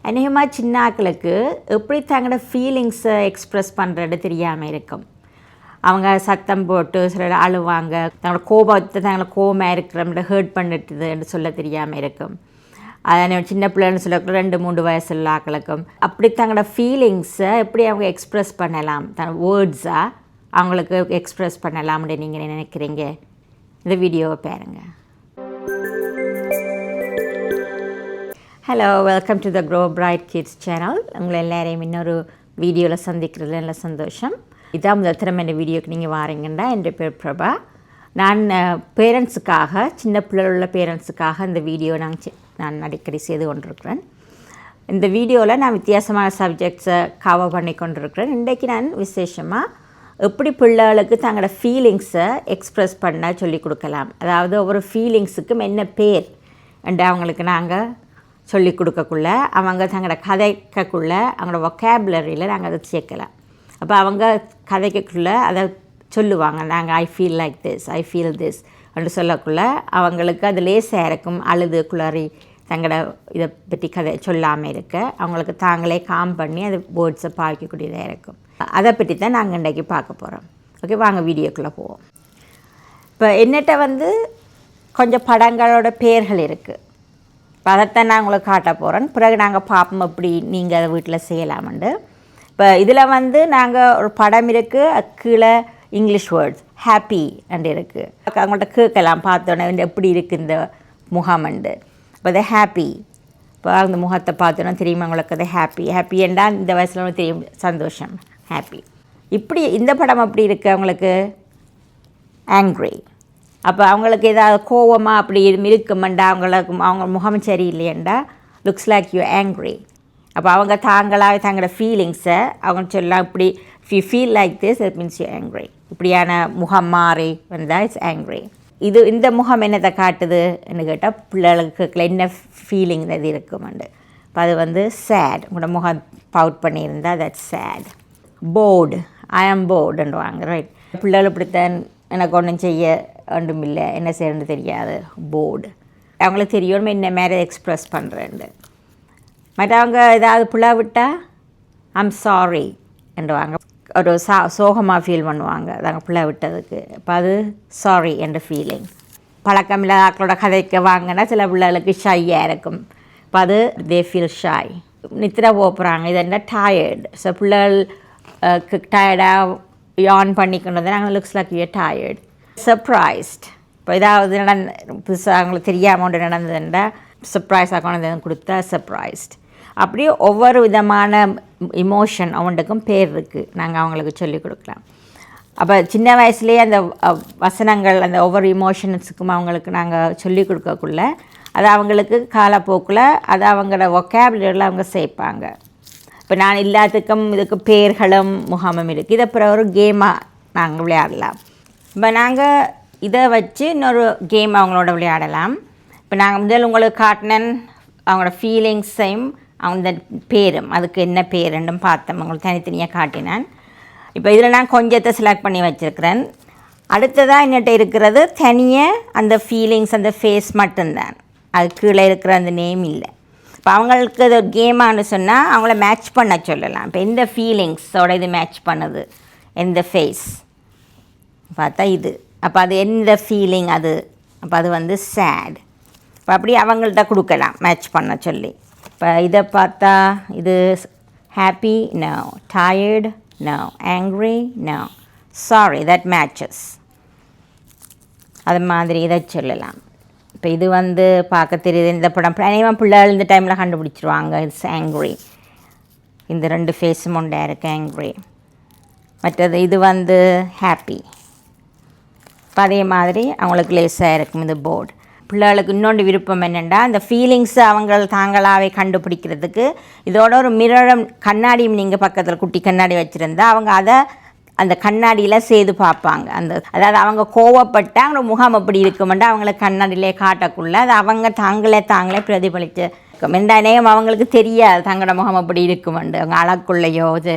அநேகமாக சின்ன ஆக்களுக்கு எப்படி தங்களோட ஃபீலிங்ஸை எக்ஸ்ப்ரெஸ் பண்ணுறது தெரியாமல் இருக்கும். அவங்க சத்தம் போட்டு சில அழுவாங்க, தங்களோட கோபத்தை தங்களை கோபமாக இருக்கிற ஹர்ட் பண்ணிட்டுதுன்னு சொல்ல தெரியாமல் இருக்கும். அதை சின்ன பிள்ளைன்னு சொல்லக்கூட 2-3 வயசு உள்ள ஆக்களுக்கும் அப்படி தங்களோட ஃபீலிங்ஸை எப்படி அவங்க எக்ஸ்ப்ரெஸ் பண்ணலாம், வேர்ட்ஸாக அவங்களுக்கு எக்ஸ்ப்ரெஸ் பண்ணலாம்னு நீங்கள் நினைக்கிறீங்க? இந்த வீடியோவை பாருங்கள். Hello, welcome to the Grow Bright Kids channel. உங்களை எல்லாரையும் இன்னொரு வீடியோவில் சந்திக்கிறதுல நல்ல சந்தோஷம். இதான் முதல் திறமை இந்த வீடியோக்கு நீங்கள் வாரீங்கன்னா. என் பேர் பிரபா. நான் பேரண்ட்ஸுக்காக, சின்ன பிள்ளைகள் உள்ள பேரண்ட்ஸுக்காக இந்த வீடியோ நான் அடிக்கடி செய்து கொண்டிருக்கிறேன். இந்த வீடியோவில் நான் வித்தியாசமான சப்ஜெக்ட்ஸை கவர் பண்ணி கொண்டிருக்கிறேன். இன்றைக்கு நான் விசேஷமாக எப்படி பிள்ளைகளுக்கு தங்களோட ஃபீலிங்ஸை எக்ஸ்ப்ரெஸ் பண்ண சொல்லி கொடுக்கலாம், அதாவது ஒவ்வொரு ஃபீலிங்ஸுக்கும் என்ன பேர் என்று அவங்களுக்கு நாங்கள் சொல்லி கொடுக்கக்குள்ள அவங்க தங்களோட கதைக்குள்ளே அவங்களோட வொக்காபுலரியில் நாங்கள் அதை சேர்க்கலாம். அப்போ அவங்க கதைக்குள்ளே அதை சொல்லுவாங்க. நாங்கள் I feel like this, I feel this என்று சொல்லக்குள்ள அவங்களுக்கு அது லேசாக இருக்கும். அழுது குளறி தங்களோட இதை பற்றி கதை சொல்லாமல் இருக்க அவங்களுக்கு தாங்களே காம் பண்ணி அது வேர்ட்ஸை பாவிக்கக்கூடியதாக இருக்கும். அதை பற்றி தான் நாங்கள் இன்றைக்கி பார்க்க போகிறோம். ஓகே, வாங்க வீடியோக்குள்ளே போவோம். இப்போ என்னட்ட கொஞ்சம் படங்களோட பேர்கள் இருக்குது. இப்போ அதைத்தான் நான் உங்களுக்கு காட்ட போகிறேன். பிறகு நாங்கள் பார்ப்போம் எப்படி நீங்கள் அதை வீட்டில் செய்யலாமெண்டு. இப்போ இதில் நாங்கள் ஒரு படம் இருக்குது, கீழே இங்கிலீஷ் வேர்ட்ஸ் ஹாப்பி அண்டு இருக்குது. அவங்கள்ட்ட கேட்கலாம் பார்த்தோன்னே எப்படி இருக்குது இந்த முகமண்டு. இப்போ அது ஹாப்பி. இப்போ அந்த முகத்தை பார்த்தோன்னா தெரியுமா உங்களுக்கு அது ஹாப்பி. ஹாப்பி என்றால் இந்த வயசில் தெரியும் சந்தோஷம், ஹாப்பி. இப்படி இந்த படம் அப்படி இருக்குது அவங்களுக்கு ஆங்க்ரி. அப்போ அவங்களுக்கு ஏதாவது கோவமாக அப்படி இருக்குமெண்டா அவங்க முகம் சரியில்லையண்டா லுக்ஸ் லைக் யூ ஆங்க்ரி. அப்போ அவங்க தாங்களாக தங்களோட ஃபீலிங்ஸை அவங்க சொல்லலாம். இப்படி if you feel like this, that means you're angry. இப்படியான முகம் மாறி வந்தால் இட்ஸ் ஆங்க்ரி. இந்த முகம் என்னத்தை காட்டுதுன்னு கேட்டால் பிள்ளைகளுக்கு என்ன ஃபீலிங் இது இருக்குமெண்டு. இப்போ அது சேட். உங்களோட முகம் பவுட் பண்ணியிருந்தால் தட்ஸ் சேட். போர்டு, ஐ ஆம் போர்டுன்னுவாங்க, ரைட். பிள்ளைகள் இப்படித்தான், எனக்கு ஒன்றும் செய்ய ஒன்றும் இல்லை, என்ன செய்யணுன்னு தெரியாது, போர்டு. அவங்களுக்கு தெரியும் என்ன மேலே எக்ஸ்ப்ரெஸ் பண்ணுறேன்னு. மற்றவங்க ஏதாவது பிள்ளை விட்டால் ஐம் சாரி என்றுவாங்க. ஒரு சோகமாக ஃபீல் பண்ணுவாங்க நாங்கள் பிள்ளை விட்டதுக்கு. இப்போ அது சாரி என்ற ஃபீலிங். பழக்கமில்ல ஆக்களோட கதைக்கு வாங்கினா சில பிள்ளைகளுக்கு ஷையாக இருக்கும். இப்போ அது தே ஃபீல் ஷை. நித்திர போகிறாங்க, இது என்ன டயர்டு. ஸோ பிள்ளைகளுக்கு டயர்டாக யான் பண்ணிக்கொண்டு வந்து நாங்கள் looks like you tired. Surprised. இப்போ ஏதாவது புதுசாக அவங்களுக்கு தெரியாமல் ஒன்று நடந்ததுன்னா சர்ப்ரைஸாக கொண்டு வந்து கொடுத்தா சர்ப்ரைஸ்ட். அப்படியே ஒவ்வொரு விதமான இமோஷன் அவனுக்கும் பேர் இருக்குது, நாங்கள் அவங்களுக்கு சொல்லிக் கொடுக்கலாம். அப்போ சின்ன வயசுலேயே அந்த வசனங்கள் அந்த ஒவ்வொரு இமோஷன்ஸுக்கும் அவங்களுக்கு நாங்கள் சொல்லிக் கொடுக்கக்குள்ள அது அவங்களுக்கு காலப்போக்கில் அது அவங்களோட வொக்காபுலரியில் அவங்க சேர்ப்பாங்க. இப்போ நான் எல்லாத்துக்கும் இதுக்கு பேர்களும் முகமும் இருக்குது. இதை அப்புறம் ஒரு கேமாக நாங்கள் விளையாடலாம். இப்போ நாங்கள் இதை வச்சு இன்னொரு கேம் அவங்களோட விளையாடலாம். இப்போ நாங்கள் முதல் உங்களுக்கு காட்டினேன் அவங்களோட ஃபீலிங்ஸையும் அவங்க பேரும் அதுக்கு என்ன பேருண்டும் பார்த்தேன், உங்களுக்கு தனித்தனியாக காட்டினேன். இப்போ இதில் நான் கொஞ்சத்தை செலக்ட் பண்ணி வச்சுருக்கிறேன். அடுத்ததாக என்னட்ட இருக்கிறது தனியாக அந்த ஃபீலிங்ஸ் அந்த ஃபேஸ் மட்டும்தான், அது கீழே இருக்கிற அந்த நேம் இல்லை. இப்போ அவங்களுக்கு அது ஒரு கேமானு சொன்னால் அவங்கள மேட்ச் பண்ண சொல்லலாம். இப்போ எந்த ஃபீலிங்ஸோட இது மேட்ச் பண்ணுது, எந்த ஃபேஸ் பார்த்தா இது. அப்போ அது எந்த ஃபீலிங் அது, அப்போ அது சேட். இப்போ அப்படி அவங்கள்ட்ட கொடுக்கலாம் மேட்ச் பண்ண சொல்லி. இப்போ இதை பார்த்தா இது happy, no. Tired, no. Angry, no. Sorry, that matches. அது மாதிரி இதை சொல்லலாம். இப்போ இது பார்க்க தெரியுது இந்த படம். அனைவரும் பிள்ளைகள் இந்த டைமில் கண்டுபிடிச்சிருவாங்க இட்ஸ் ஆங்க்ரி. இந்த 2 ஃபேஸும் உண்டா இருக்குது, ஆங்க்ரி. மற்றது இது ஹாப்பி. இப்போ அதே மாதிரி அவங்களுக்கு லேஸாக இருக்கும் இது போர்டு. பிள்ளைகளுக்கு இன்னொன்று விருப்பம் என்னென்னா அந்த ஃபீலிங்ஸை அவங்க தாங்களாகவே கண்டுபிடிக்கிறதுக்கு இதோட ஒரு மிரரும் கண்ணாடியும் நீங்கள் பக்கத்தில் குட்டி கண்ணாடி வச்சுருந்தா அவங்க அதை அந்த கண்ணாடியில் செய்து பார்ப்பாங்க. அதாவது அவங்க கோவப்பட்டால் அவங்க முகம் அப்படி இருக்குமெண்டா அவங்கள கண்ணாடியிலே காட்டக்குள்ள அது அவங்க தாங்களே பிரதிபலித்து எந்த நேயம் அவங்களுக்கு தெரியாது தங்களோட முகம் அப்படி இருக்குமெண்டு. அவங்க அழக்குள்ளையோ அது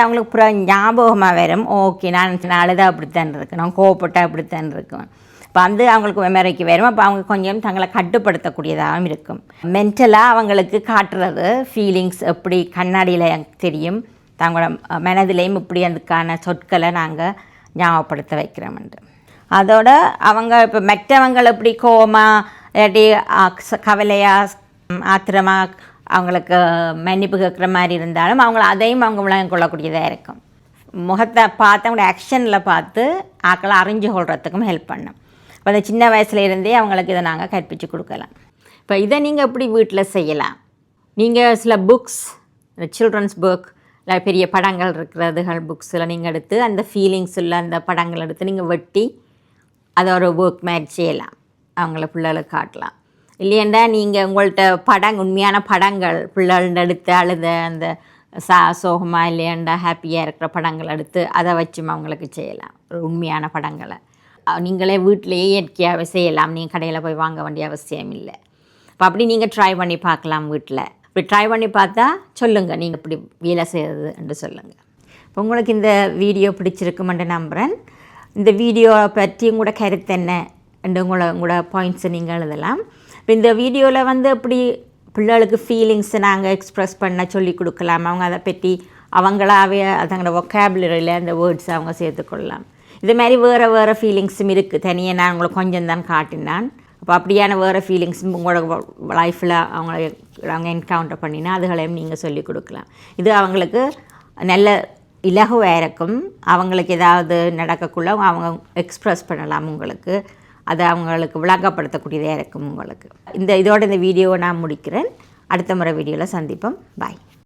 அவங்களுக்கு ஞாபகமாக வரும். ஓகே, நான் அழுதா அப்படித்தான் இருக்கேன், நான் கோவப்பட்டால் அப்படித்தான் இருக்குவேன். இப்போ வந்து அவங்களுக்கு மெமரிக்கு வரும். அப்போ அவங்க கொஞ்சம் தங்களை கட்டுப்படுத்தக்கூடியதாகவும் இருக்கும். மென்டலாக அவங்களுக்கு காட்டுறது ஃபீலிங்ஸ் எப்படி கண்ணாடியில் தெரியும், தங்களோட மனதிலையும் இப்படி அதுக்கான சொற்களை நாங்கள் ஞாபகப்படுத்த வைக்கிறோம்ண்டு. அதோட அவங்க இப்போ மற்றவங்களை எப்படி கோவமாக இல்லாட்டி கவலையாக ஆத்திரமாக அவங்களுக்கு மன்னிப்பு கேட்குற மாதிரி இருந்தாலும் அவங்கள அதையும் அவங்க விளங்கிக் கொள்ளக்கூடியதாக இருக்கும். முகத்தை பார்த்து அவங்களோட ஆக்ஷனில் பார்த்து ஆக்களை அறிஞ்சு கொள்றதுக்கும் ஹெல்ப் பண்ணும். இப்போ அந்த சின்ன வயசுலேருந்தே அவங்களுக்கு இதை நாங்கள் கற்பித்து கொடுக்கலாம். இப்போ இதை நீங்கள் எப்படி வீட்டில் செய்யலாம். நீங்கள் சில புக்ஸ், சில்ட்ரன்ஸ் புக் இல்லை பெரிய படங்கள் இருக்கிறதுகள் புக்ஸில் நீங்கள் எடுத்து அந்த ஃபீலிங்ஸ் உள்ள அந்த படங்கள் எடுத்து நீங்கள் வெட்டி அதை ஒரு ஒர்க் மாதிரி செய்யலாம், அவங்கள பிள்ளைகளுக்கு காட்டலாம். இல்லையண்டா நீங்கள் உங்கள்கிட்ட உண்மையான படங்கள் பிள்ளைகள் எடுத்து அழுத அந்த சோகமாக இல்லையாண்டா ஹாப்பியாக இருக்கிற படங்கள் எடுத்து அதை வச்சும் அவங்களுக்கு செய்யலாம். ஒரு உண்மையான படங்களை நீங்களே வீட்டிலையே இயற்கையாகவே செய்யலாம். நீங்கள் கடையில் போய் வாங்க வேண்டிய அவசியம் இல்லை. இப்போ அப்படி நீங்கள் ட்ரை பண்ணி பார்க்கலாம் வீட்டில். இப்படி ட்ரை பண்ணி பார்த்தா சொல்லுங்கள் நீங்கள் இப்படி வேலை செய்கிறது என்று சொல்லுங்கள். இப்போ உங்களுக்கு இந்த வீடியோ பிடிச்சிருக்குமென்று நம்புகிறேன். இந்த வீடியோவை பற்றி உங்களோட கருத்து என்ன என்று உங்களோட பாயிண்ட்ஸை நீங்கள் எழுதலாம். இப்போ இந்த வீடியோவில் வந்து எப்படி பிள்ளைகளுக்கு ஃபீலிங்ஸை நாங்கள் எக்ஸ்ப்ரெஸ் பண்ண சொல்லி கொடுக்கலாம். அவங்க அதை பற்றி அவங்களாவே அதங்களோட ஒக்காபுலரியில் அந்த வேர்ட்ஸ் அவங்க சேர்த்துக்கொள்ளலாம். இது மாதிரி வேறு ஃபீலிங்ஸும் இருக்குது. தனியாக நான் உங்களுக்கு கொஞ்சம் தான் காட்டினான். அப்போ அப்படியான வேறு ஃபீலிங்ஸ் உங்களோட லைஃப்பில் அவங்க என்கவுண்டர் பண்ணினா அதுகளையும் நீங்கள் சொல்லிக் கொடுக்கலாம். இது அவங்களுக்கு நல்ல இலகுவாக இருக்கும். அவங்களுக்கு ஏதாவது நடக்கக்குள்ள அவங்க எக்ஸ்ப்ரெஸ் பண்ணலாம். உங்களுக்கு அதை அவங்களுக்கு விளங்கப்படுத்தக்கூடியதாக இருக்கும் உங்களுக்கு. இதோட இந்த வீடியோவை நான் முடிக்கிறேன். அடுத்த முறை வீடியோவில் சந்திப்போம். பாய்.